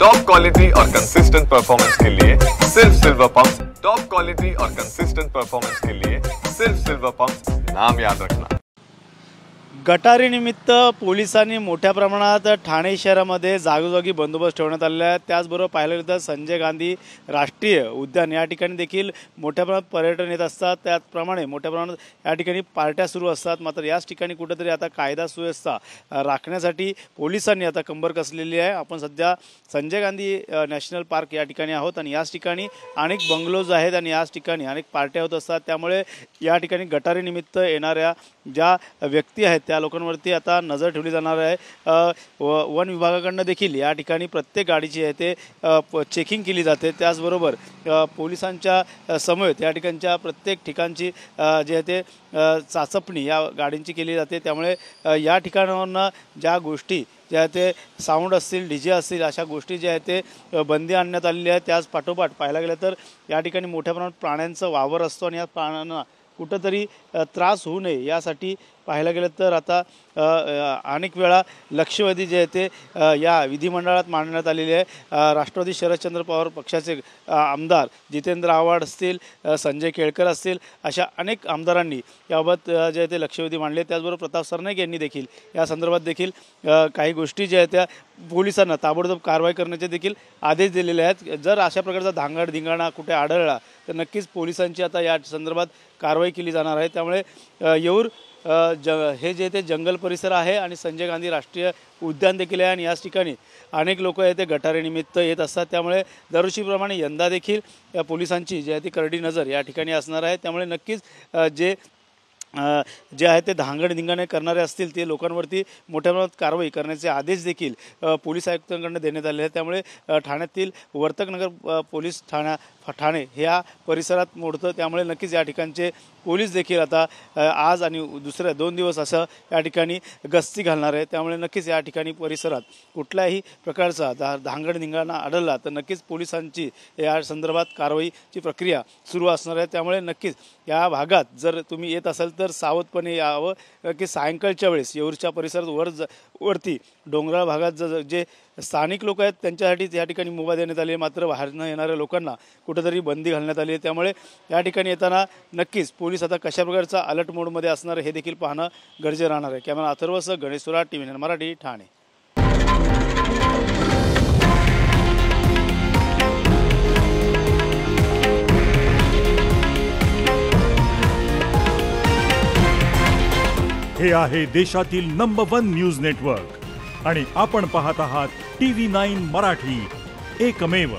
Top quality और consistent performance के लिए सिर्फ सिल्वर पंप्स। टॉप क्वालिटी और कंसिस्टेंट परफॉर्मेंस के लिए सिर्फ सिल्वर पंप्स, नाम याद रखना। गटारीनिमित्त पोलिसांनी मोठ्या प्रमाणात ठाणे शहरामध्ये जागोजागी बंदोबस्त ठेवण्यात आलेला आहे। त्याचबरोबर पाहिलं गेलं तर संजय गांधी राष्ट्रीय उद्यान या ठिकाणी देखील मोठ्या प्रमाणात पर्यटन येत असतात। त्याचप्रमाणे मोठ्या प्रमाणात या ठिकाणी पार्ट्या सुरू असतात। मात्र याच ठिकाणी कुठेतरी आता कायदा सुव्यवस्था राखण्यासाठी पोलिसांनी आता कंबर कसलेली आहे। आपण सध्या संजय गांधी नॅशनल पार्क या ठिकाणी आहोत आणि याच ठिकाणी अनेक बंगलोज आहेत आणि याच ठिकाणी अनेक पार्ट्या होत असतात। त्यामुळे या ठिकाणी गटारीनिमित्त येणाऱ्या ज्या व्यक्ती आहेत त्या लोकांवरती आता नजर ठेवली जाणार आहे। वन विभागाकडून देखील या ठिकाणी प्रत्येक गाडीची आहे ते चेकिंग केली जाते। त्याचबरोबर पोलिसांच्या समवेत या ठिकाणच्या प्रत्येक ठिकाणची जे आहे ते चाचपणी या गाडींची केली जाते। त्यामुळे या ठिकाणावरून ज्या गोष्टी ज्या ते साऊंड असतील, डीजे असतील, अशा गोष्टी ज्या आहेत ते बंदी आणण्यात आलेली आहे। त्याच पाठोपाठ पाहायला गेलं तर या ठिकाणी मोठ्या प्रमाणात प्राण्यांचा वावर असतो आणि या प्राण्यांना कुठंतरी त्रास होऊ नये यासाठी पाहायला गेलं तर आता अनेक वेळा लक्षवेधी जे आहे ते या विधिमंडळात मांडण्यात आलेले आहे। राष्ट्रवादी शरदचंद्र पवार पक्षाचे आमदार जितेंद्र आव्हाड असतील, संजय केळकर असतील, अशा अनेक आमदारांनी याबाबत जे आहे ते लक्षवेधी मांडले। त्याचबरोबर प्रताप सरनाईक यांनी देखील या संदर्भात देखील काही गोष्टी ज्या आहेत त्या पोलिसांना ताबडतोब कारवाई करण्याचे देखील आदेश दिलेले आहेत। जर अशा प्रकारचा धांगडधिंगाणा कुठे आढळला तर नक्कीच पोलिसांची आता या संदर्भात कारवाई केली जाणार आहे। त्यामुळे येऊर हे जे ते जंगल परिसर आहे आणि संजय गांधी राष्ट्रीय उद्यान देखील आहे आणि याच ठिकाणी अनेक लोक आहे ते गटारीनिमित्त येत असतात। त्यामुळे दरवर्षीप्रमाणे यंदा देखील या पोलिसांची जी आहे ती करडी नजर या ठिकाणी असणार आहे। त्यामुळे नक्कीच जे आहे ते धांगडधिंगाणे करणारे असतील ते लोकांवरती मोठ्या प्रमाणात कारवाई करण्याचे आदेश देखील पोलीस आयुक्तांकडून देण्यात आले आहेत। त्यामुळे ठाण्यातील वर्तकनगर पोलीस ठाणे ह्या परिसरात मोडतं। त्यामुळे नक्कीच या ठिकाणचे पोलीस देखील आता आज आणि दुसऱ्या 2 दिवस असं या ठिकाणी गस्ती घालणार आहे। त्यामुळे नक्कीच या ठिकाणी परिसरात कुठल्याही प्रकारचा धांगडधिंगाणा आढळला तर नक्कीच पोलिसांची या संदर्भात कारवाईची प्रक्रिया सुरू असणार आहे। त्यामुळे नक्कीच या भागात जर तुम्ही येत असाल तर सावधपणे यावं की सायंकाळच्या वेळेस येऊरच्या परिसरात वरती डोंगराळ भागात जे स्थानिक लोक आहेत त्यांच्यासाठी या ठिकाणी मुभा देण्यात आली आहे। मात्र बाहेरनं येणाऱ्या लोकांना कुठेतरी बंदी घालण्यात आली आहे। त्यामुळे या ठिकाणी येताना नक्कीच पोलीस आता कशा प्रकारचा अलर्ट मोडमध्ये असणार हे देखील पाहणं गरजेचं राहणार आहे। कॅमेरा अथर्वसह गणेश सुराट, TV9 मराठी, ठाणे। हे आहे देशातील नंबर 1 न्यूज नेटवर्क आणि आपण पाहत आहात TV9 मराठी, एकमेव।